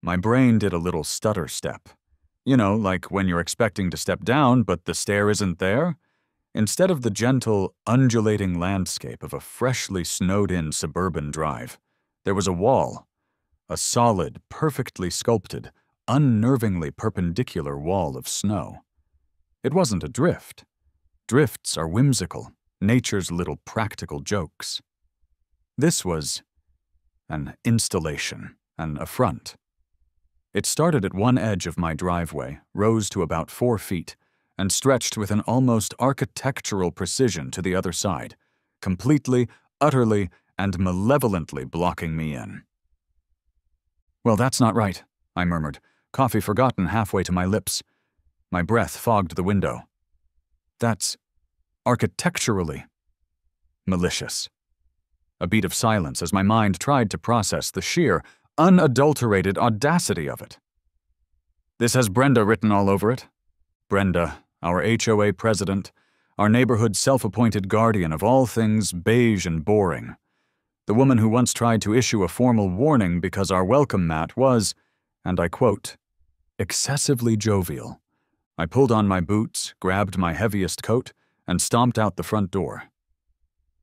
my brain did a little stutter step. You know, like when you're expecting to step down, but the stair isn't there? Instead of the gentle, undulating landscape of a freshly snowed-in suburban drive, there was a wall. A solid, perfectly sculpted, unnervingly perpendicular wall of snow. It wasn't a drift. Drifts are whimsical, nature's little practical jokes. This was an installation, an affront. It started at one edge of my driveway, rose to about 4 feet, and stretched with an almost architectural precision to the other side, completely, utterly, and malevolently blocking me in. "Well, that's not right," I murmured, coffee forgotten halfway to my lips. My breath fogged the window. "That's architecturally malicious." A beat of silence as my mind tried to process the sheer, unadulterated audacity of it. "This has Brenda written all over it. Brenda, our HOA president, our neighborhood's self-appointed guardian of all things beige and boring. The woman who once tried to issue a formal warning because our welcome mat was, and I quote, excessively jovial. I pulled on my boots, grabbed my heaviest coat, and stomped out the front door.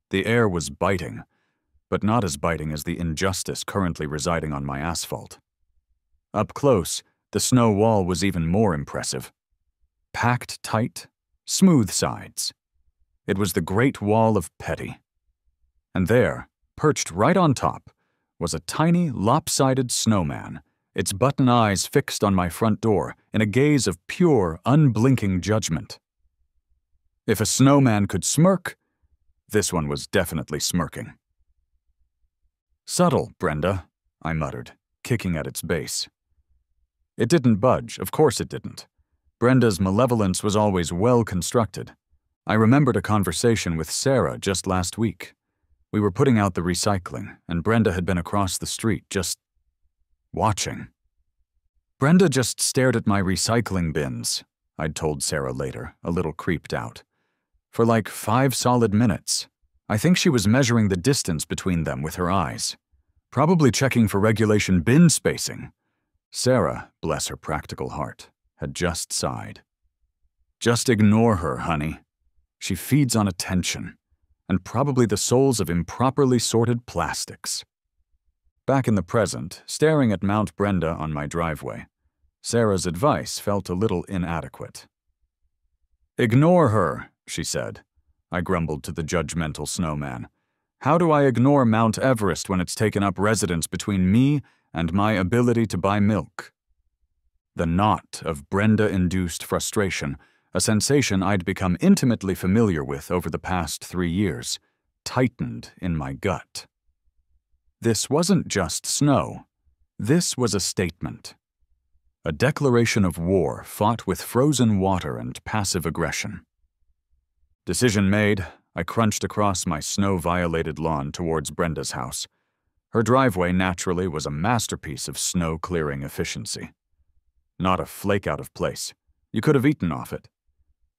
The air was biting, but not as biting as the injustice currently residing on my asphalt. Up close, the snow wall was even more impressive. Packed tight, smooth sides. It was the Great Wall of Petty. And there, perched right on top, was a tiny, lopsided snowman, its button eyes fixed on my front door in a gaze of pure, unblinking judgment. If a snowman could smirk, this one was definitely smirking. "Subtle, Brenda," I muttered, kicking at its base. It didn't budge, of course it didn't. Brenda's malevolence was always well constructed. I remembered a conversation with Sarah just last week. We were putting out the recycling, and Brenda had been across the street, just watching. "Brenda just stared at my recycling bins," I'd told Sarah later, a little creeped out. "For like 5 solid minutes. I think she was measuring the distance between them with her eyes. Probably checking for regulation bin spacing." Sarah, bless her practical heart, had just sighed. "Just ignore her, honey. She feeds on attention, and probably the souls of improperly sorted plastics." Back in the present, staring at Mount Brenda on my driveway, Sarah's advice felt a little inadequate. "Ignore her," she said. I grumbled to the judgmental snowman. "How do I ignore Mount Everest when it's taken up residence between me and my ability to buy milk?" The knot of Brenda-induced frustration, a sensation I'd become intimately familiar with over the past 3 years, tightened in my gut. This wasn't just snow. This was a statement. A declaration of war fought with frozen water and passive aggression. Decision made, I crunched across my snow-violated lawn towards Brenda's house. Her driveway, naturally, was a masterpiece of snow-clearing efficiency. Not a flake out of place. You could have eaten off it.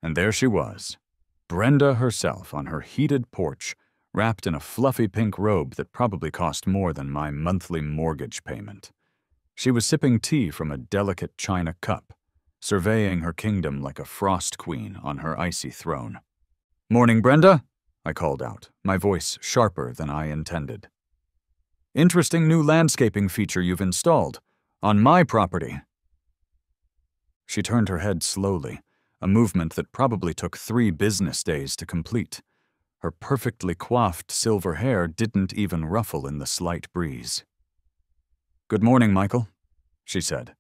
And there she was, Brenda herself on her heated porch, wrapped in a fluffy pink robe that probably cost more than my monthly mortgage payment. She was sipping tea from a delicate china cup, surveying her kingdom like a frost queen on her icy throne. "Morning, Brenda," I called out, my voice sharper than I intended. "Interesting new landscaping feature you've installed. On my property." She turned her head slowly, a movement that probably took 3 business days to complete. Her perfectly coiffed silver hair didn't even ruffle in the slight breeze. "Good morning, Michael," she said,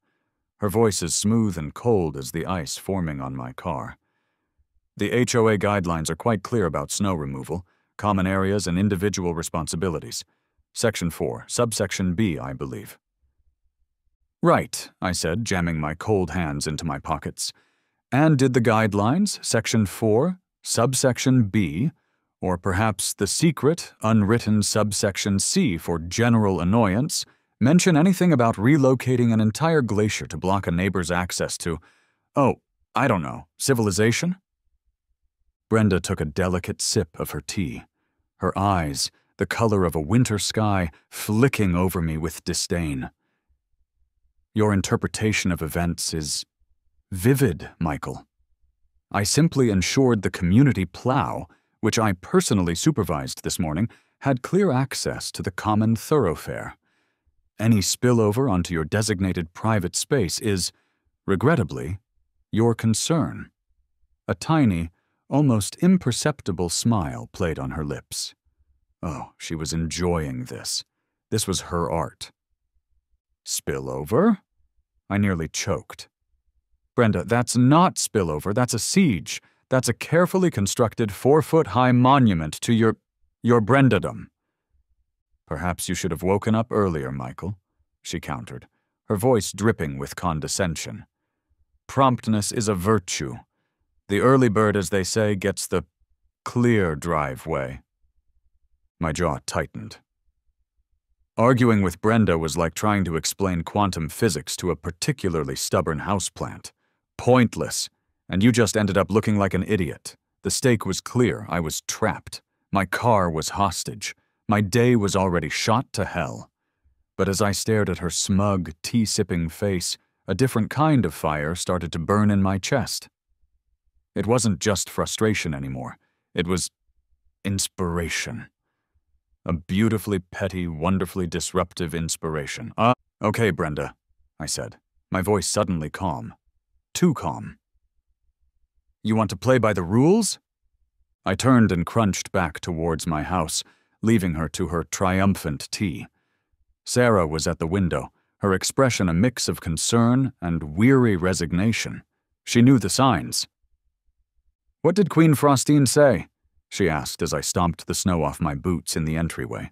her voice as smooth and cold as the ice forming on my car. "The HOA guidelines are quite clear about snow removal, common areas and individual responsibilities. Section 4, subsection B, I believe." "Right," I said, jamming my cold hands into my pockets. "And did the guidelines, Section 4, subsection B, or perhaps the secret, unwritten subsection C for general annoyance, mention anything about relocating an entire glacier to block a neighbor's access to, oh, I don't know, civilization?" Brenda took a delicate sip of her tea, her eyes, the color of a winter sky, flicking over me with disdain. Your interpretation of events is vivid, Michael. I simply ensured the community plow, which I personally supervised this morning, had clear access to the common thoroughfare. Any spillover onto your designated private space is, regrettably, your concern. A tiny, almost imperceptible smile played on her lips. Oh, she was enjoying this. This was her art. Spillover? I nearly choked. Brenda, that's not spillover, that's a siege. That's a carefully constructed 4-foot-high monument to your Brendadom. Perhaps you should have woken up earlier, Michael, she countered, her voice dripping with condescension. Promptness is a virtue. The early bird, as they say, gets the clear driveway. My jaw tightened. Arguing with Brenda was like trying to explain quantum physics to a particularly stubborn houseplant. Pointless, and you just ended up looking like an idiot. The stake was clear. I was trapped. My car was hostage. My day was already shot to hell. But as I stared at her smug, tea-sipping face, a different kind of fire started to burn in my chest. It wasn't just frustration anymore. It was inspiration. A beautifully petty, wonderfully disruptive inspiration. Okay, Brenda, I said, my voice suddenly calm. Too calm. You want to play by the rules? I turned and crunched back towards my house, leaving her to her triumphant tea. Sarah was at the window, her expression a mix of concern and weary resignation. She knew the signs. What did Queen Frostine say? She asked as I stomped the snow off my boots in the entryway.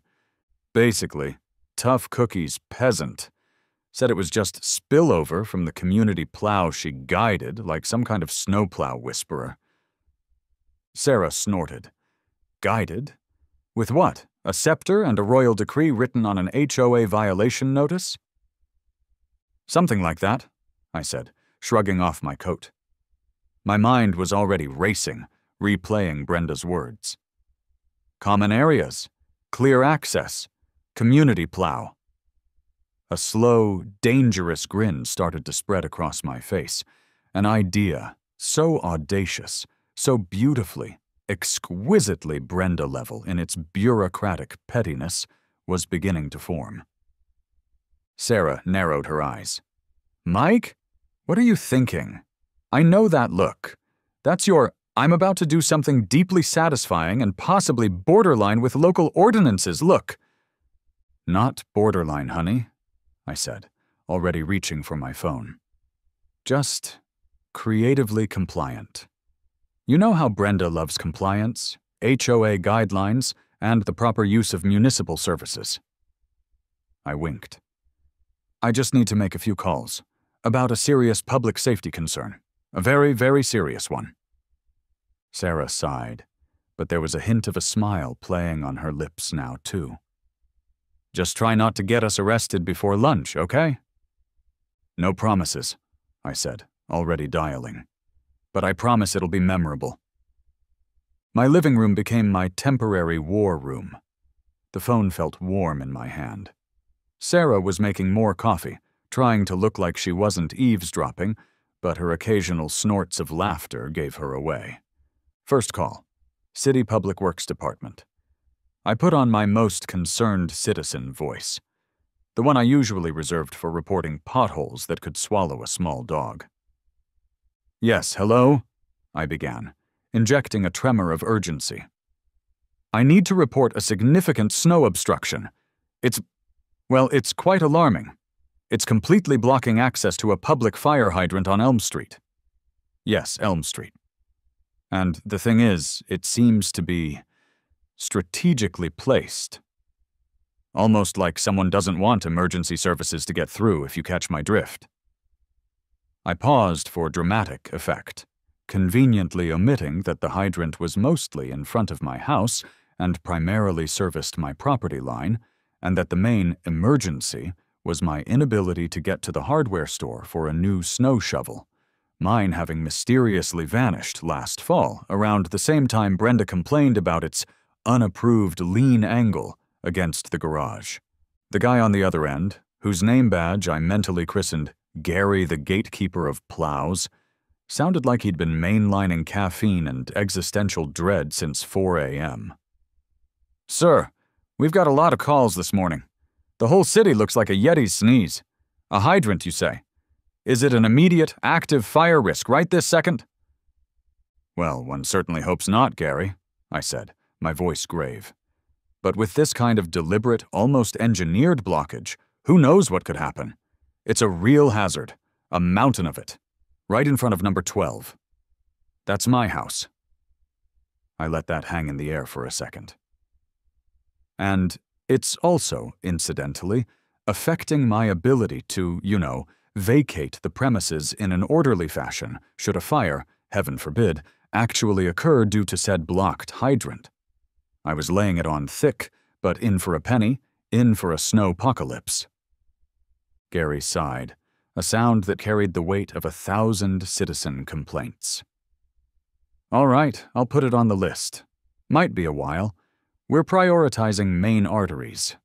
Basically, tough cookies peasant. Said it was just spillover from the community plow she guided like some kind of snowplow whisperer. Sarah snorted. Guided? With what? A scepter and a royal decree written on an HOA violation notice? Something like that, I said, shrugging off my coat. My mind was already racing, replaying Brenda's words. Common areas, clear access, community plow. A slow, dangerous grin started to spread across my face. An idea, so audacious, so beautifully, exquisitely Brenda-level in its bureaucratic pettiness, was beginning to form. Sarah narrowed her eyes. Mike? What are you thinking? I know that look. That's your, I'm about to do something deeply satisfying and possibly borderline with local ordinances look. Not borderline, honey, I said, already reaching for my phone. Just creatively compliant. You know how Brenda loves compliance, HOA guidelines, and the proper use of municipal services. I winked. I just need to make a few calls about a serious public safety concern. A very, very serious one. Sarah sighed, but there was a hint of a smile playing on her lips now, too. Just try not to get us arrested before lunch, okay? No promises, I said, already dialing. But I promise it'll be memorable. My living room became my temporary war room. The phone felt warm in my hand. Sarah was making more coffee, trying to look like she wasn't eavesdropping, but her occasional snorts of laughter gave her away. First call, City Public Works Department. I put on my most concerned citizen voice, the one I usually reserved for reporting potholes that could swallow a small dog. Yes, hello? I began, injecting a tremor of urgency. I need to report a significant snow obstruction. It's quite alarming. It's completely blocking access to a public fire hydrant on Elm Street. Yes, Elm Street. And the thing is, it seems to be strategically placed. Almost like someone doesn't want emergency services to get through, if you catch my drift. I paused for dramatic effect, conveniently omitting that the hydrant was mostly in front of my house and primarily serviced my property line, and that the main emergency was my inability to get to the hardware store for a new snow shovel, mine having mysteriously vanished last fall, around the same time Brenda complained about its unapproved lean angle against the garage. The guy on the other end, whose name badge I mentally christened Gary the Gatekeeper of Plows, sounded like he'd been mainlining caffeine and existential dread since 4 a.m. "Sir, we've got a lot of calls this morning. The whole city looks like a Yeti's sneeze. A hydrant, you say? Is it an immediate, active fire risk right this second?" "Well, one certainly hopes not, Gary," I said, my voice grave. "But with this kind of deliberate, almost engineered blockage, who knows what could happen? It's a real hazard, a mountain of it, right in front of number 12. That's my house." I let that hang in the air for a second. "And it's also, incidentally, affecting my ability to, vacate the premises in an orderly fashion should a fire, heaven forbid, actually occur due to said blocked hydrant. I was laying it on thick, but in for a penny, in for a snowpocalypse." Gary sighed, a sound that carried the weight of 1,000 citizen complaints. "All right, I'll put it on the list. Might be a while. We're prioritizing main arteries."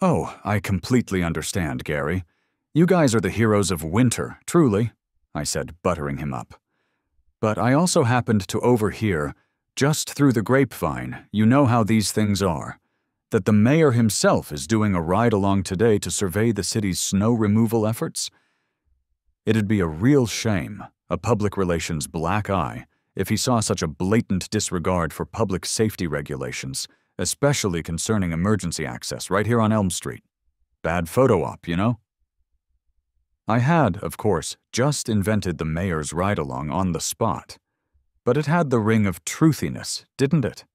"Oh, I completely understand, Gary. You guys are the heroes of winter, truly," I said, buttering him up. "But I also happened to overhear, just through the grapevine, you know how these things are, that the mayor himself is doing a ride-along today to survey the city's snow removal efforts. It'd be a real shame, a public relations black eye, if he saw such a blatant disregard for public safety regulations, especially concerning emergency access right here on Elm Street. Bad photo op, you know?" I had, of course, just invented the mayor's ride-along on the spot. But it had the ring of truthiness, didn't it?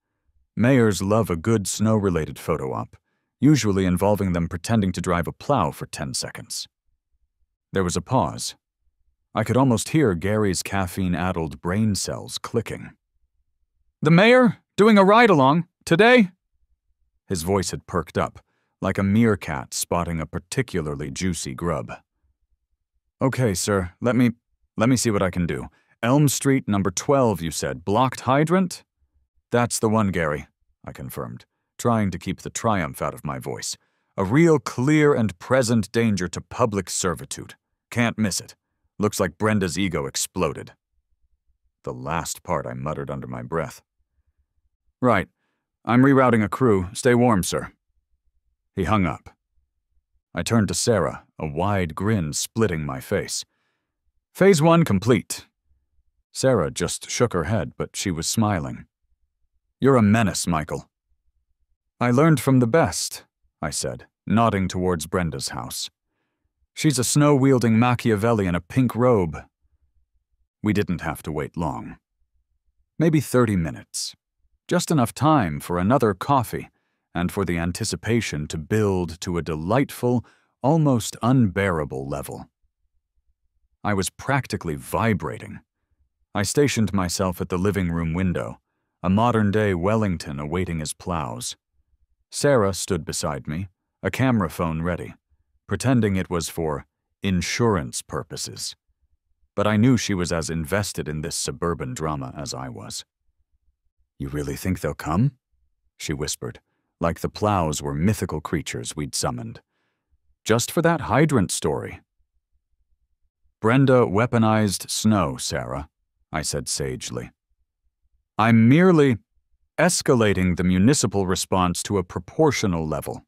Mayors love a good snow-related photo op, usually involving them pretending to drive a plow for 10 seconds. There was a pause. I could almost hear Gary's caffeine-addled brain cells clicking. "The mayor? Doing a ride-along? Today?" His voice had perked up, like a meerkat spotting a particularly juicy grub. "Okay, sir, let me see what I can do. Elm Street, number 12, you said. Blocked hydrant?" "That's the one, Gary," I confirmed, trying to keep the triumph out of my voice. "A real clear and present danger to public servitude. Can't miss it. Looks like Brenda's ego exploded." The last part I muttered under my breath. "Right. I'm rerouting a crew. Stay warm, sir." He hung up. I turned to Sarah, a wide grin splitting my face. "Phase 1 complete." Sarah just shook her head, but she was smiling. "You're a menace, Michael." "I learned from the best," I said, nodding towards Brenda's house. "She's a snow-wielding Machiavelli in a pink robe." We didn't have to wait long. Maybe 30 minutes. Just enough time for another coffee and for the anticipation to build to a delightful, almost unbearable level. I was practically vibrating. I stationed myself at the living room window, a modern-day Wellington awaiting his plows. Sarah stood beside me, a camera phone ready, pretending it was for insurance purposes. But I knew she was as invested in this suburban drama as I was. "You really think they'll come?" she whispered, like the plows were mythical creatures we'd summoned. "Just for that hydrant story." "Brenda weaponized snow, Sarah," I said sagely. "I'm merely escalating the municipal response to a proportional level.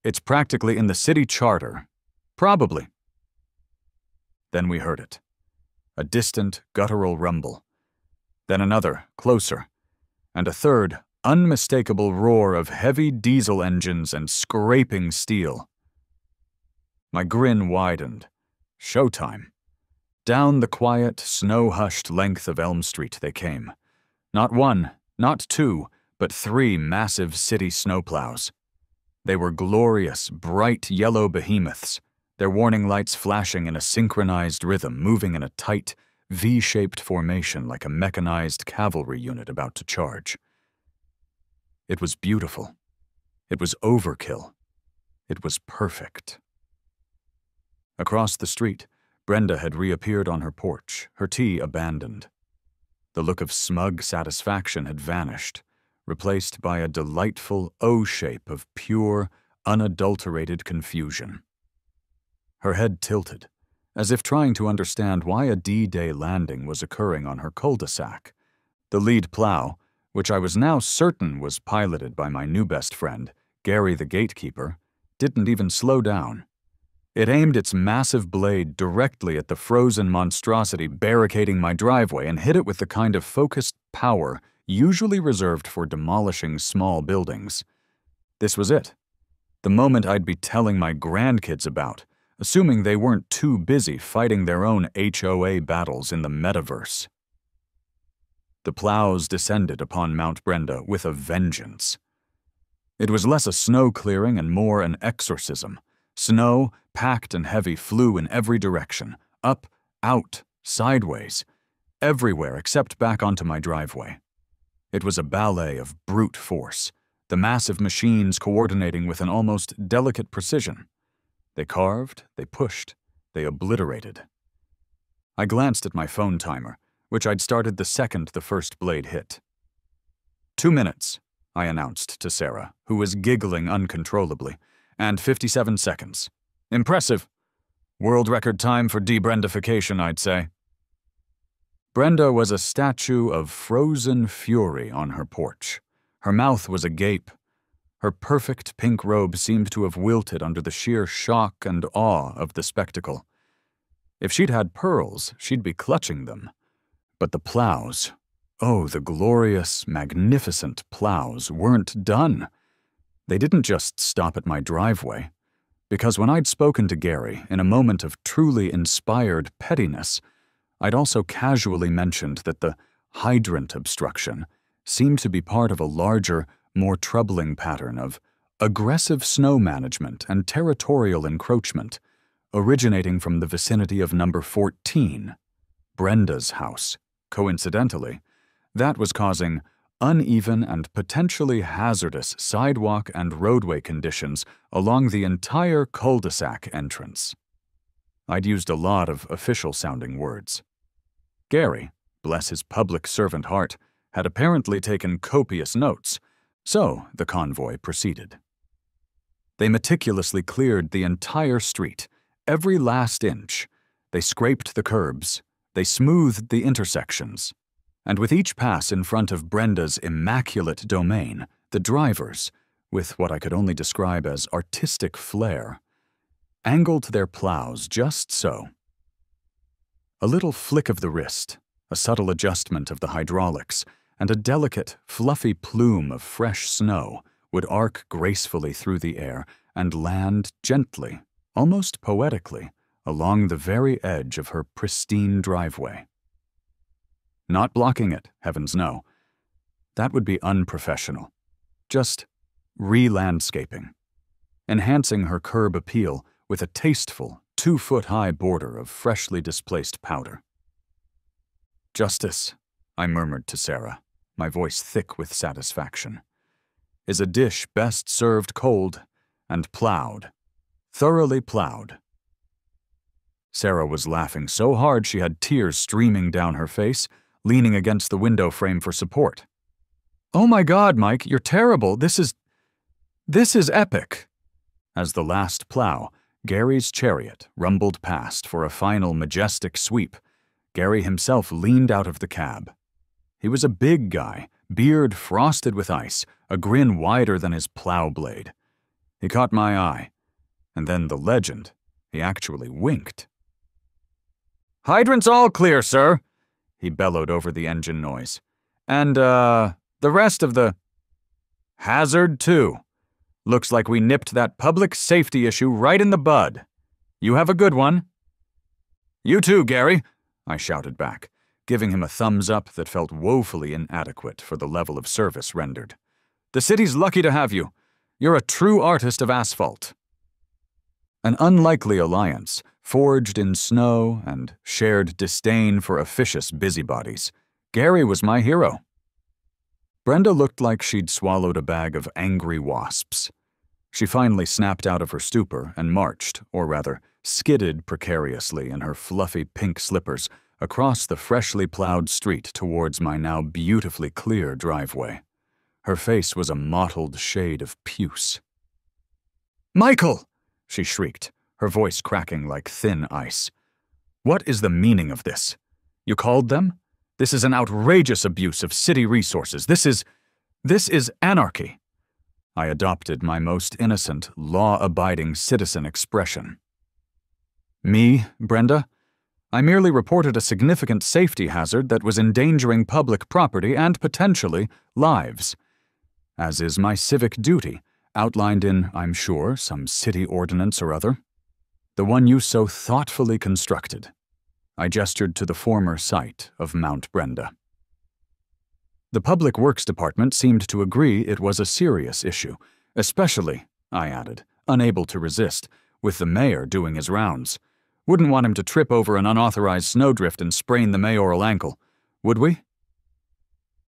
It's practically in the city charter. Probably." Then we heard it. A distant, guttural rumble. Then another, closer. And a third, unmistakable roar of heavy diesel engines and scraping steel. My grin widened. Showtime. Down the quiet, snow-hushed length of Elm Street they came. Not one, not two, but 3 massive city snowplows. They were glorious, bright yellow behemoths, their warning lights flashing in a synchronized rhythm, moving in a tight, V-shaped formation like a mechanized cavalry unit about to charge. It was beautiful. It was overkill. It was perfect. Across the street, Brenda had reappeared on her porch, her tea abandoned. The look of smug satisfaction had vanished, replaced by a delightful O shape of pure, unadulterated confusion. Her head tilted, as if trying to understand why a D-Day landing was occurring on her cul-de-sac. The lead plow, which I was now certain was piloted by my new best friend, Gary the gatekeeper, didn't even slow down. It aimed its massive blade directly at the frozen monstrosity barricading my driveway and hit it with the kind of focused power usually reserved for demolishing small buildings. This was it. The moment I'd be telling my grandkids about, assuming they weren't too busy fighting their own HOA battles in the metaverse. The plows descended upon Mount Brenda with a vengeance. It was less a snow clearing and more an exorcism. Snow, packed and heavy, flew in every direction, up, out, sideways, everywhere except back onto my driveway. It was a ballet of brute force, the massive machines coordinating with an almost delicate precision. They carved, they pushed, they obliterated. I glanced at my phone timer, which I'd started the second the first blade hit. 2 minutes, I announced to Sarah, who was giggling uncontrollably, and 57 seconds. Impressive. World record time for debrendification, I'd say. Brenda was a statue of frozen fury on her porch. Her mouth was agape. Her perfect pink robe seemed to have wilted under the sheer shock and awe of the spectacle. If she'd had pearls, she'd be clutching them. But the plows, oh, the glorious, magnificent plows, weren't done. They didn't just stop at my driveway, because when I'd spoken to Gary in a moment of truly inspired pettiness, I'd also casually mentioned that the hydrant obstruction seemed to be part of a larger, more troubling pattern of aggressive snow management and territorial encroachment originating from the vicinity of number 14, Brenda's house. Coincidentally, that was causing uneven and potentially hazardous sidewalk and roadway conditions along the entire cul-de-sac entrance. I'd used a lot of official-sounding words. Gary, bless his public servant heart, had apparently taken copious notes, so the convoy proceeded. They meticulously cleared the entire street, every last inch. They scraped the curbs, they smoothed the intersections, and with each pass in front of Brenda's immaculate domain, the drivers, with what I could only describe as artistic flair, angled their plows just so. A little flick of the wrist, a subtle adjustment of the hydraulics, and a delicate, fluffy plume of fresh snow would arc gracefully through the air and land gently, almost poetically, along the very edge of her pristine driveway. Not blocking it, heavens no. That would be unprofessional. Just re-landscaping, enhancing her curb appeal with a tasteful, 2-foot-high border of freshly displaced powder. Justice, I murmured to Sarah, my voice thick with satisfaction, is a dish best served cold and plowed, thoroughly plowed. Sarah was laughing so hard she had tears streaming down her face, leaning against the window frame for support. "Oh my God, Mike, you're terrible. This is epic." As the last plow, Gary's chariot, rumbled past for a final majestic sweep, Gary himself leaned out of the cab. He was a big guy, beard frosted with ice, a grin wider than his plow blade. He caught my eye, and then the legend, he actually winked. "Hydrant's all clear, sir," he bellowed over the engine noise. "And, the rest of the hazard, too. Looks like we nipped that public safety issue right in the bud. You have a good one." "You too, Gary," I shouted back, giving him a thumbs up that felt woefully inadequate for the level of service rendered. "The city's lucky to have you. You're a true artist of asphalt." An unlikely alliance, forged in snow and shared disdain for officious busybodies. Gary was my hero. Brenda looked like she'd swallowed a bag of angry wasps. She finally snapped out of her stupor and marched, or rather, skidded precariously in her fluffy pink slippers across the freshly plowed street towards my now beautifully clear driveway. Her face was a mottled shade of puce. "Michael!" she shrieked, her voice cracking like thin ice. "What is the meaning of this? You called them? This is an outrageous abuse of city resources. This is anarchy." I adopted my most innocent, law-abiding citizen expression. "Me, Brenda? I merely reported a significant safety hazard that was endangering public property and, potentially, lives. As is my civic duty, outlined in, I'm sure, some city ordinance or other. The one you so thoughtfully constructed." I gestured to the former site of Mount Brenda. The Public Works Department seemed to agree it was a serious issue, especially, I added, unable to resist, with the mayor doing his rounds. Wouldn't want him to trip over an unauthorized snowdrift and sprain the mayoral ankle, would we?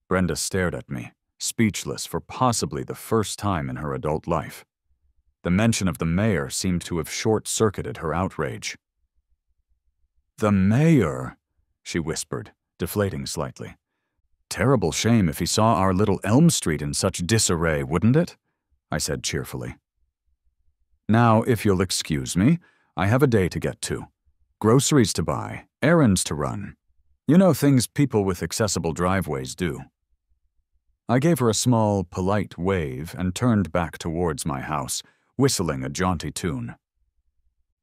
Brenda stared at me, speechless for possibly the first time in her adult life. The mention of the mayor seemed to have short-circuited her outrage. "The mayor," she whispered, deflating slightly. "Terrible shame if he saw our little Elm Street in such disarray, wouldn't it?" I said cheerfully. "Now, if you'll excuse me, I have a day to get to. Groceries to buy, errands to run. You know, things people with accessible driveways do." I gave her a small, polite wave and turned back towards my house, whistling a jaunty tune.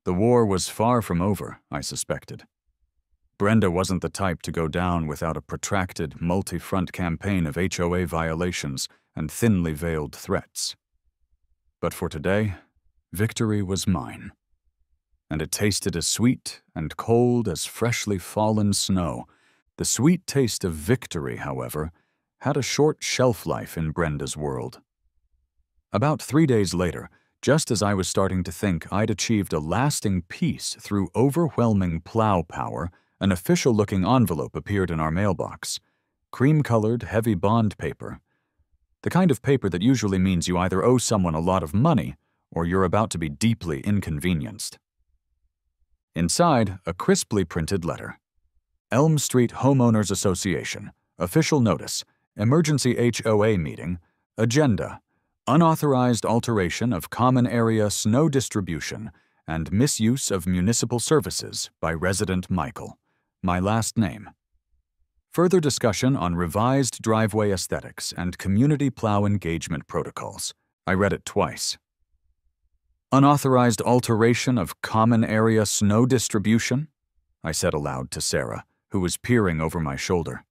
The war was far from over, I suspected. Brenda wasn't the type to go down without a protracted, multi-front campaign of HOA violations and thinly veiled threats. But for today, victory was mine. And it tasted as sweet and cold as freshly fallen snow. The sweet taste of victory, however, had a short shelf life in Brenda's world. About 3 days later, just as I was starting to think I'd achieved a lasting peace through overwhelming plow power, an official-looking envelope appeared in our mailbox. Cream-colored, heavy bond paper. The kind of paper that usually means you either owe someone a lot of money or you're about to be deeply inconvenienced. Inside, a crisply printed letter. Elm Street Homeowners Association. Official notice. Emergency HOA meeting. Agenda. Unauthorized alteration of common area snow distribution and misuse of municipal services by resident Michael. My last name. Further discussion on revised driveway aesthetics and community plow engagement protocols. I read it twice. Unauthorized alteration of common area snow distribution? I said aloud to Sarah, who was peering over my shoulder.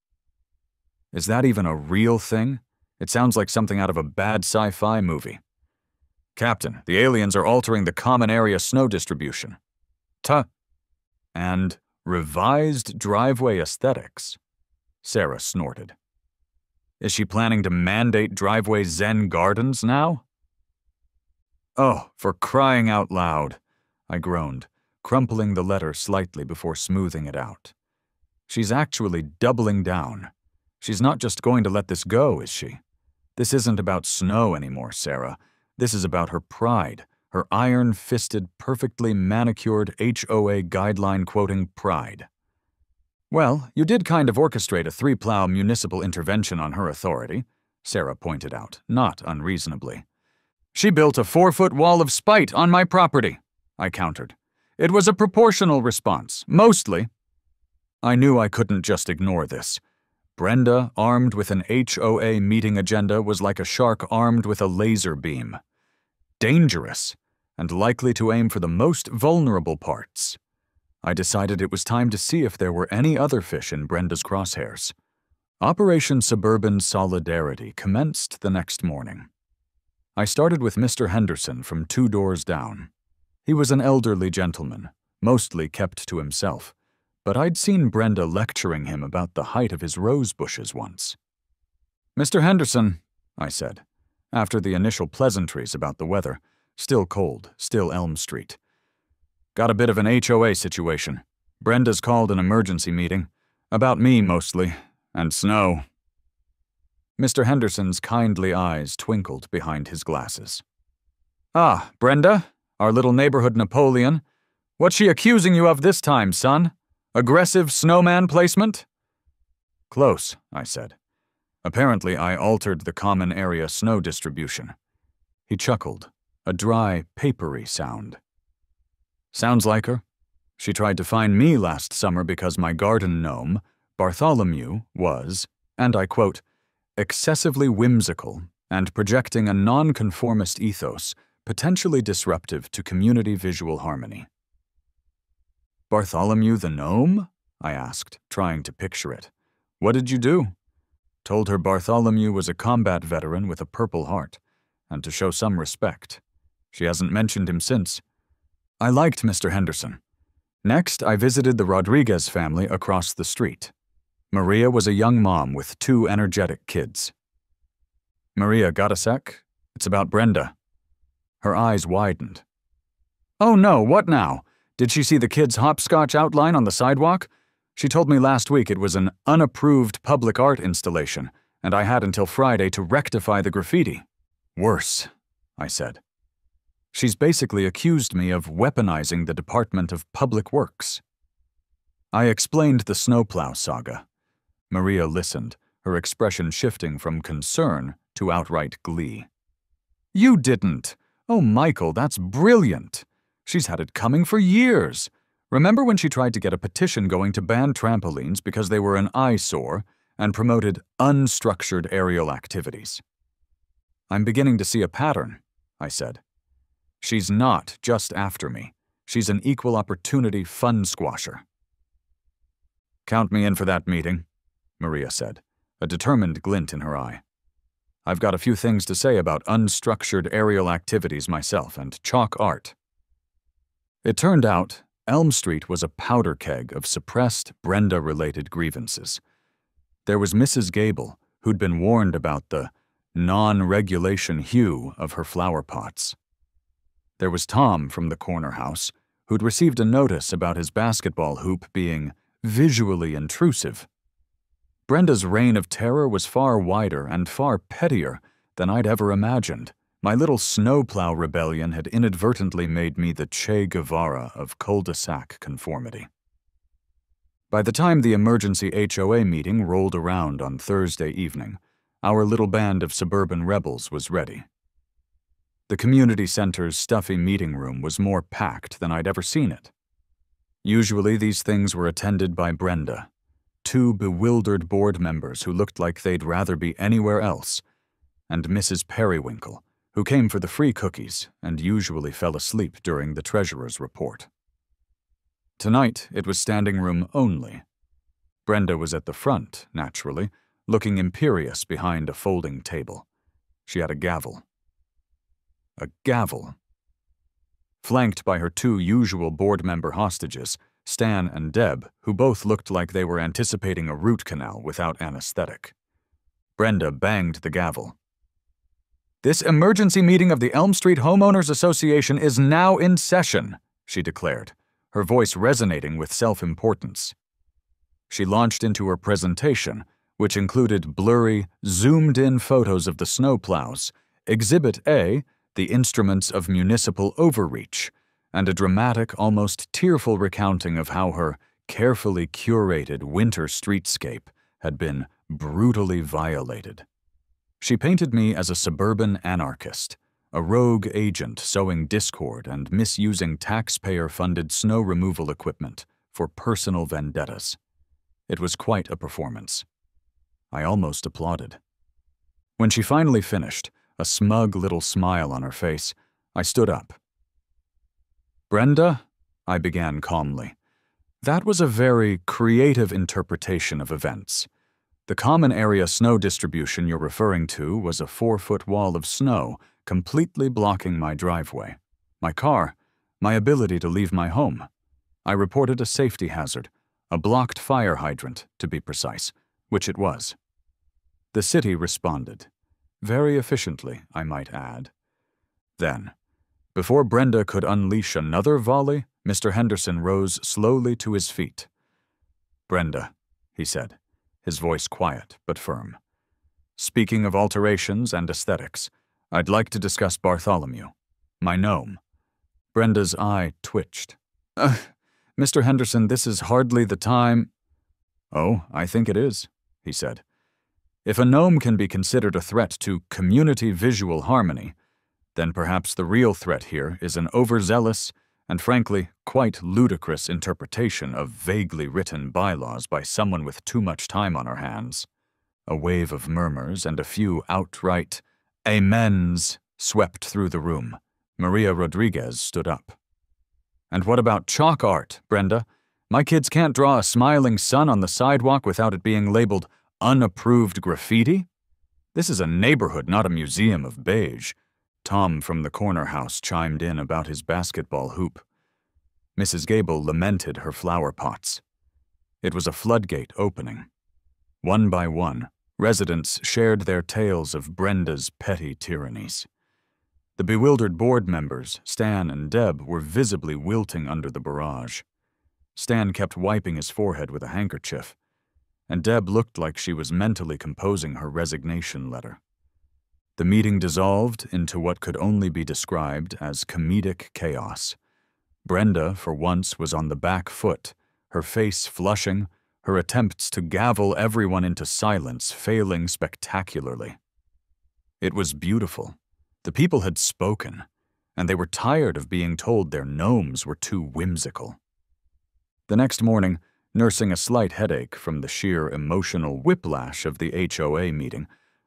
Is that even a real thing? It sounds like something out of a bad sci-fi movie. Captain, the aliens are altering the common area snow distribution. And revised driveway aesthetics. Sarah snorted. Is she planning to mandate driveway Zen gardens now? Oh, for crying out loud, I groaned, crumpling the letter slightly before smoothing it out. She's actually doubling down. She's not just going to let this go, is she? This isn't about snow anymore, Sarah. This is about her pride, her iron-fisted, perfectly manicured HOA guideline-quoting pride. Well, you did kind of orchestrate a 3-plow municipal intervention on her authority, Sarah pointed out, not unreasonably. She built a 4-foot wall of spite on my property, I countered. It was a proportional response, mostly. I knew I couldn't just ignore this. Brenda, armed with an HOA meeting agenda, was like a shark armed with a laser beam. Dangerous, and likely to aim for the most vulnerable parts. I decided it was time to see if there were any other fish in Brenda's crosshairs. Operation Suburban Solidarity commenced the next morning. I started with Mr. Henderson from 2 doors down. He was an elderly gentleman, mostly kept to himself, but I'd seen Brenda lecturing him about the height of his rose bushes once. "Mr. Henderson," I said, after the initial pleasantries about the weather, still cold, still Elm Street. "Got a bit of an HOA situation. Brenda's called an emergency meeting. About me, mostly, and snow." Mr. Henderson's kindly eyes twinkled behind his glasses. "Ah, Brenda, our little neighborhood Napoleon. What's she accusing you of this time, son? Aggressive snowman placement?" "Close," I said. "Apparently I altered the common area snow distribution." He chuckled, a dry, papery sound. Sounds like her. She tried to find me last summer because my garden gnome, Bartholomew, was, and I quote, excessively whimsical and projecting a nonconformist ethos potentially disruptive to community visual harmony. Bartholomew the gnome? I asked, trying to picture it. What did you do? Told her Bartholomew was a combat veteran with a Purple Heart, and to show some respect. She hasn't mentioned him since. I liked Mr. Henderson. Next, I visited the Rodriguez family across the street. Maria was a young mom with 2 energetic kids. Maria, got a sec? It's about Brenda. Her eyes widened. Oh no, what now? Did she see the kids' hopscotch outline on the sidewalk? She told me last week it was an unapproved public art installation, and I had until Friday to rectify the graffiti. Worse, I said. She's basically accused me of weaponizing the Department of Public Works. I explained the Snowplow saga. Maria listened, her expression shifting from concern to outright glee. You didn't! Oh, Michael, that's brilliant! She's had it coming for years. Remember when she tried to get a petition going to ban trampolines because they were an eyesore and promoted unstructured aerial activities? I'm beginning to see a pattern, I said. She's not just after me. She's an equal opportunity fun squasher. Count me in for that meeting, Maria said, a determined glint in her eye. I've got a few things to say about unstructured aerial activities myself and chalk art. It turned out Elm Street was a powder keg of suppressed Brenda-related grievances. There was Mrs. Gable, who'd been warned about the non-regulation hue of her flower pots. There was Tom from the corner house, who'd received a notice about his basketball hoop being visually intrusive. Brenda's reign of terror was far wider and far pettier than I'd ever imagined. My little snowplow rebellion had inadvertently made me the Che Guevara of cul-de-sac conformity. By the time the emergency HOA meeting rolled around on Thursday evening, our little band of suburban rebels was ready. The community center's stuffy meeting room was more packed than I'd ever seen it. Usually these things were attended by Brenda, 2 bewildered board members who looked like they'd rather be anywhere else, and Mrs. Periwinkle, who came for the free cookies and usually fell asleep during the treasurer's report. Tonight, it was standing room only. Brenda was at the front, naturally, looking imperious behind a folding table. She had a gavel. A gavel. Flanked by her 2 usual board member hostages, Stan and Deb, who both looked like they were anticipating a root canal without anesthetic. Brenda banged the gavel. This emergency meeting of the Elm Street Homeowners Association is now in session, she declared, her voice resonating with self-importance. She launched into her presentation, which included blurry, zoomed-in photos of the snowplows, Exhibit A, the instruments of municipal overreach, and a dramatic, almost tearful recounting of how her carefully curated winter streetscape had been brutally violated. She painted me as a suburban anarchist, a rogue agent sowing discord and misusing taxpayer-funded snow removal equipment for personal vendettas. It was quite a performance. I almost applauded. When she finally finished, a smug little smile on her face, I stood up. Brenda, I began calmly, that was a very creative interpretation of events. The common area snow distribution you're referring to was a 4-foot wall of snow completely blocking my driveway, my car, my ability to leave my home. I reported a safety hazard, a blocked fire hydrant, to be precise, which it was. The city responded. Very efficiently, I might add. Then, before Brenda could unleash another volley, Mr. Henderson rose slowly to his feet. Brenda, he said, his voice quiet but firm. Speaking of alterations and aesthetics, I'd like to discuss Bartholomew, my gnome. Brenda's eye twitched. Mr. Henderson, this is hardly the time. Oh, I think it is, he said. If a gnome can be considered a threat to community visual harmony, then perhaps the real threat here is an overzealous and frankly quite ludicrous interpretation of vaguely written bylaws by someone with too much time on her hands. A wave of murmurs and a few outright amens swept through the room. Maria Rodriguez stood up. "And what about chalk art, Brenda? My kids can't draw a smiling sun on the sidewalk without it being labeled unapproved graffiti? This is a neighborhood, not a museum of beige." Tom from the corner house chimed in about his basketball hoop. Mrs. Gable lamented her flower pots. It was a floodgate opening. One by one, residents shared their tales of Brenda's petty tyrannies. The bewildered board members, Stan and Deb, were visibly wilting under the barrage. Stan kept wiping his forehead with a handkerchief, and Deb looked like she was mentally composing her resignation letter. The meeting dissolved into what could only be described as comedic chaos. Brenda, for once, was on the back foot, her face flushing, her attempts to gavel everyone into silence failing spectacularly. It was beautiful. The people had spoken, and they were tired of being told their gnomes were too whimsical. The next morning, nursing a slight headache from the sheer emotional whiplash of the HOA meeting,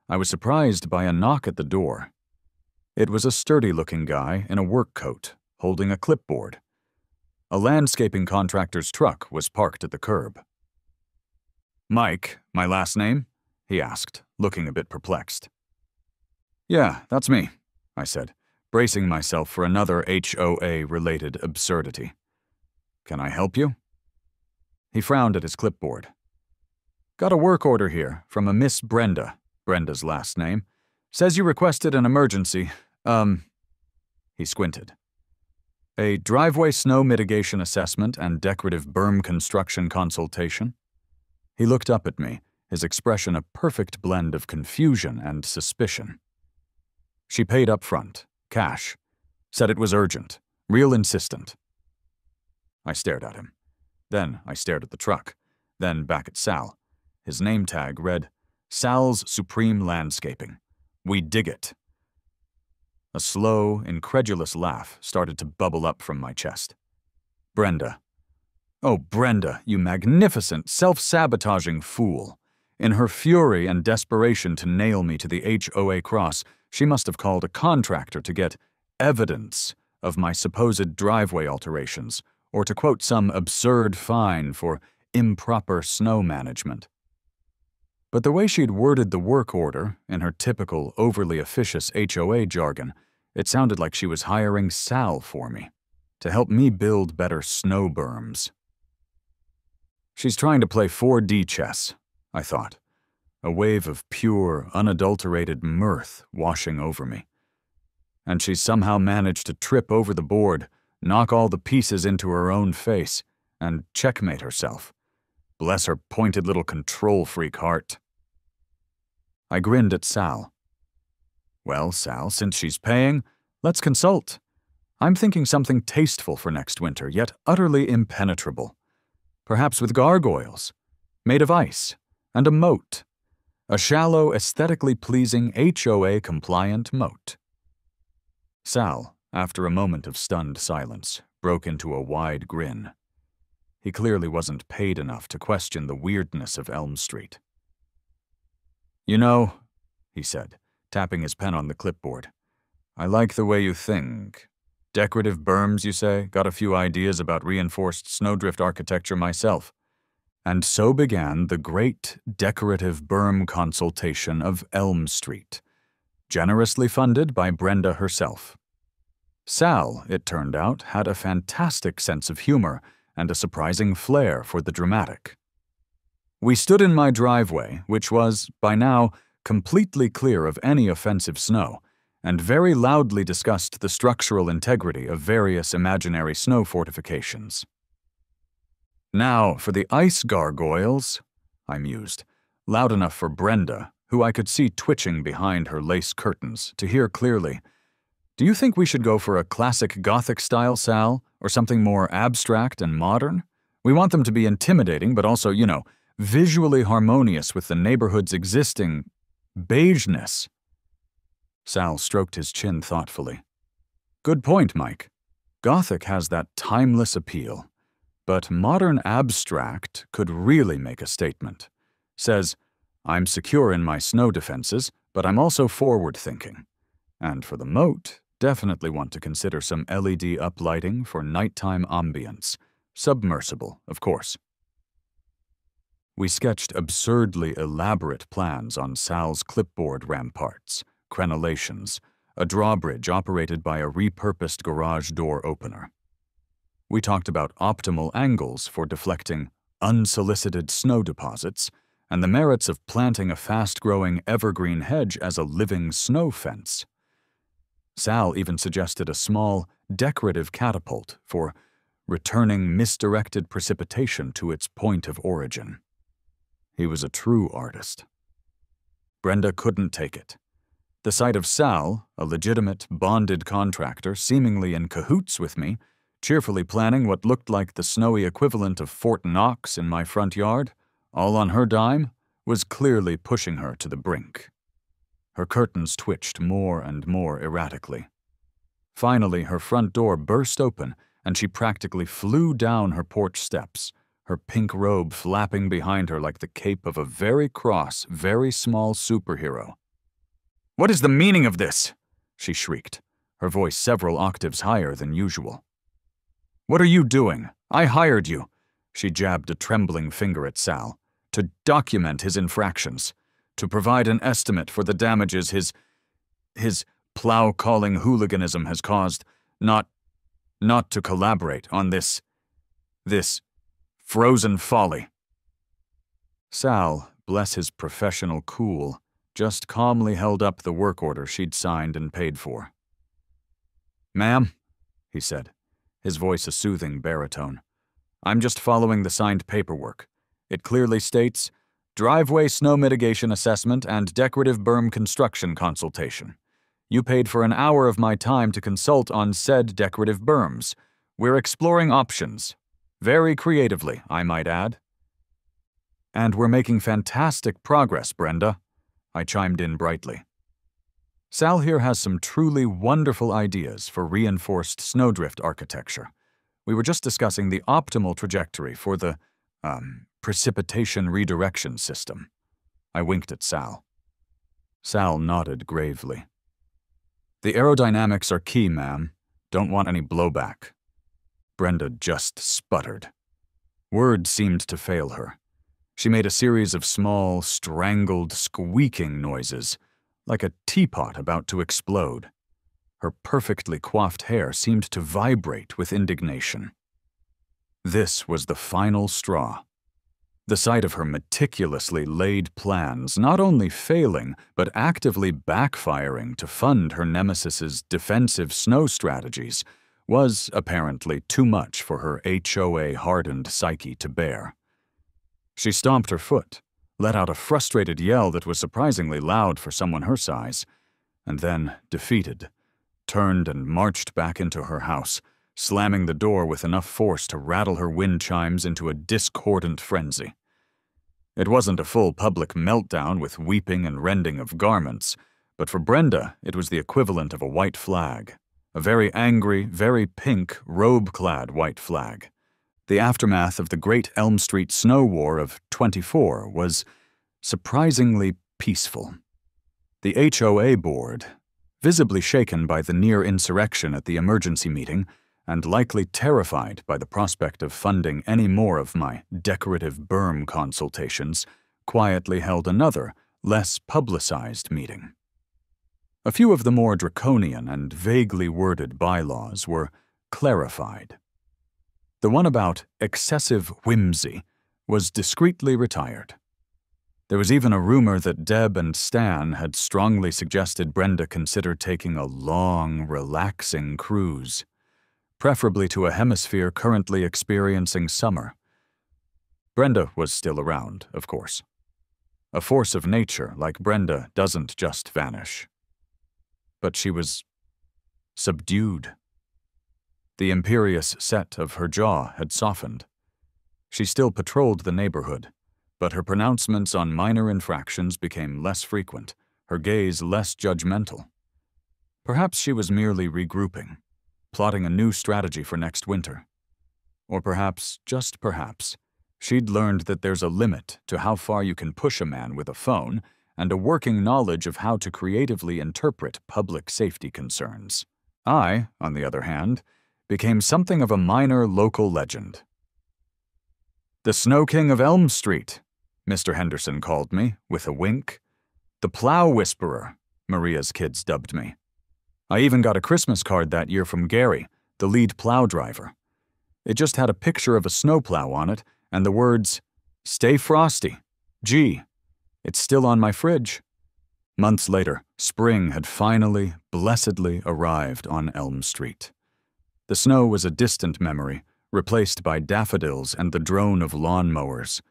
I was surprised by a knock at the door. It was a sturdy-looking guy in a work coat, holding a clipboard. A landscaping contractor's truck was parked at the curb. "Mike, my last name?" he asked, looking a bit perplexed. "Yeah, that's me," I said, bracing myself for another HOA-related absurdity. "Can I help you?" He frowned at his clipboard. "Got a work order here from a Miss Brenda, Brenda's last name. Says you requested an emergency, he squinted. "A driveway snow mitigation assessment and decorative berm construction consultation." He looked up at me, his expression a perfect blend of confusion and suspicion. "She paid up front, cash. Said it was urgent, real insistent." I stared at him. Then I stared at the truck, then back at Sal. His name tag read, "Sal's Supreme Landscaping. We dig it." A slow, incredulous laugh started to bubble up from my chest. "Brenda. Oh, Brenda, you magnificent, self-sabotaging fool. In her fury and desperation to nail me to the HOA cross, she must have called a contractor to get evidence of my supposed driveway alterations, or to quote some absurd fine for improper snow management. But the way she'd worded the work order, in her typical, overly officious HOA jargon, it sounded like she was hiring Sal for me, to help me build better snow berms. She's trying to play 4D chess, I thought, a wave of pure, unadulterated mirth washing over me. And she's somehow managed to trip over the board, knock all the pieces into her own face, and checkmate herself. Bless her pointed little control-freak heart. I grinned at Sal. "Well, Sal, since she's paying, let's consult. I'm thinking something tasteful for next winter, yet utterly impenetrable. Perhaps with gargoyles, made of ice, and a moat. A shallow, aesthetically pleasing HOA-compliant moat." Sal, after a moment of stunned silence, broke into a wide grin. He clearly wasn't paid enough to question the weirdness of Elm Street. "You know," he said, tapping his pen on the clipboard, "I like the way you think. Decorative berms, you say? Got a few ideas about reinforced snowdrift architecture myself." And so began the great decorative berm consultation of Elm Street, generously funded by Brenda herself. Sal, it turned out, had a fantastic sense of humor and a surprising flair for the dramatic. We stood in my driveway, which was, by now, completely clear of any offensive snow, and very loudly discussed the structural integrity of various imaginary snow fortifications. "Now, for the ice gargoyles," I mused, loud enough for Brenda, who I could see twitching behind her lace curtains, to hear clearly. "Do you think we should go for a classic Gothic style, Sal, or something more abstract and modern? We want them to be intimidating, but also, visually harmonious with the neighborhood's existing beigeness." Sal stroked his chin thoughtfully. Good point, Mike. Gothic has that timeless appeal, but modern abstract could really make a statement. Says, I'm secure in my snow defenses, but I'm also forward-thinking. And for the moat, definitely want to consider some LED uplighting for nighttime ambience. Submersible, of course. We sketched absurdly elaborate plans on Sal's clipboard ramparts, crenellations, a drawbridge operated by a repurposed garage door opener. We talked about optimal angles for deflecting unsolicited snow deposits and the merits of planting a fast-growing evergreen hedge as a living snow fence. Sal even suggested a small, decorative catapult for returning misdirected precipitation to its point of origin. He was a true artist. Brenda couldn't take it. The sight of Sal, a legitimate, bonded contractor seemingly in cahoots with me, cheerfully planning what looked like the snowy equivalent of Fort Knox in my front yard, all on her dime, was clearly pushing her to the brink. Her curtains twitched more and more erratically. Finally, her front door burst open, and she practically flew down her porch steps, her pink robe flapping behind her like the cape of a very cross, very small superhero. "What is the meaning of this?" she shrieked, her voice several octaves higher than usual. "What are you doing? I hired you," she jabbed a trembling finger at Sal, "to document his infractions, to provide an estimate for the damages his plow-calling hooliganism has caused, not to collaborate on this frozen folly." Sal, bless his professional cool, just calmly held up the work order she'd signed and paid for. "Ma'am," he said, his voice a soothing baritone, "I'm just following the signed paperwork. It clearly states, driveway snow mitigation assessment and decorative berm construction consultation. You paid for an hour of my time to consult on said decorative berms. We're exploring options. Very creatively, I might add." "And we're making fantastic progress, Brenda," I chimed in brightly. Sal here has some truly wonderful ideas for reinforced snowdrift architecture. We were just discussing the optimal trajectory for the, precipitation redirection system. I winked at Sal. Sal nodded gravely. "The aerodynamics are key, ma'am. Don't want any blowback." Brenda just sputtered. Words seemed to fail her. She made a series of small, strangled, squeaking noises, like a teapot about to explode. Her perfectly coiffed hair seemed to vibrate with indignation. This was the final straw. The sight of her meticulously laid plans not only failing, but actively backfiring to fund her nemesis's defensive snow strategies was apparently too much for her HOA-hardened psyche to bear. She stomped her foot, let out a frustrated yell that was surprisingly loud for someone her size, and then, defeated, turned and marched back into her house, slamming the door with enough force to rattle her wind chimes into a discordant frenzy. It wasn't a full public meltdown with weeping and rending of garments, but for Brenda it was the equivalent of a white flag, a very angry, very pink, robe-clad white flag. The aftermath of the Great Elm Street Snow War of '24 was surprisingly peaceful. The HOA board, visibly shaken by the near insurrection at the emergency meeting, and likely terrified by the prospect of funding any more of my decorative berm consultations, quietly held another, less publicized meeting. A few of the more draconian and vaguely worded bylaws were clarified. The one about excessive whimsy was discreetly retired. There was even a rumor that Deb and Stan had strongly suggested Brenda consider taking a long, relaxing cruise, preferably to a hemisphere currently experiencing summer. Brenda was still around, of course. A force of nature like Brenda doesn't just vanish. But she was subdued. The imperious set of her jaw had softened. She still patrolled the neighborhood, but her pronouncements on minor infractions became less frequent, her gaze less judgmental. Perhaps she was merely regrouping, plotting a new strategy for next winter. Or perhaps, just perhaps, she'd learned that there's a limit to how far you can push a man with a phone and a working knowledge of how to creatively interpret public safety concerns. I, on the other hand, became something of a minor local legend. "The Snow King of Elm Street," Mr. Henderson called me, with a wink. "The Plow Whisperer," Maria's kids dubbed me. I even got a Christmas card that year from Gary, the lead plow driver. It just had a picture of a snowplow on it and the words, "Stay frosty. Gee, it's still on my fridge." Months later, spring had finally, blessedly arrived on Elm Street. The snow was a distant memory, replaced by daffodils and the drone of lawnmowers.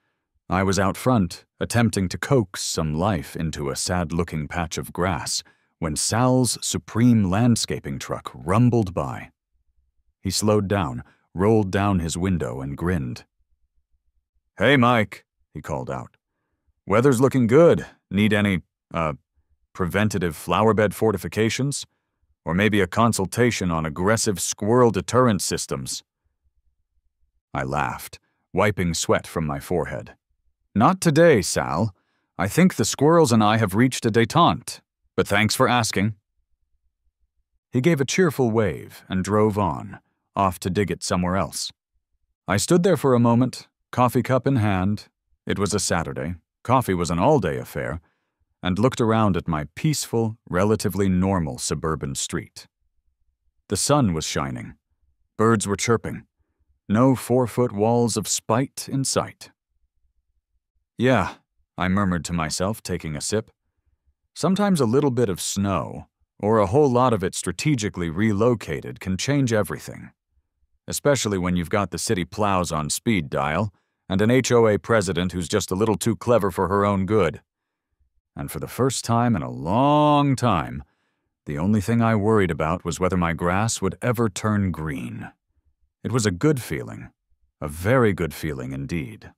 I was out front, attempting to coax some life into a sad-looking patch of grass, when Sal's Supreme landscaping truck rumbled by. He slowed down, rolled down his window, and grinned. "Hey, Mike," he called out. "Weather's looking good. Need any, preventative flowerbed fortifications? Or maybe a consultation on aggressive squirrel deterrent systems?" I laughed, wiping sweat from my forehead. "Not today, Sal. I think the squirrels and I have reached a détente, but thanks for asking." He gave a cheerful wave and drove on, off to dig it somewhere else. I stood there for a moment, coffee cup in hand. It was a Saturday. Coffee was an all-day affair, and looked around at my peaceful, relatively normal suburban street. The sun was shining. Birds were chirping. No 4-foot walls of spite in sight. "Yeah," I murmured to myself, taking a sip. "Sometimes a little bit of snow, or a whole lot of it strategically relocated, can change everything. Especially when you've got the city plows on speed dial, and an HOA president who's just a little too clever for her own good. And for the first time in a long time, the only thing I worried about was whether my grass would ever turn green. It was a good feeling, a very good feeling indeed.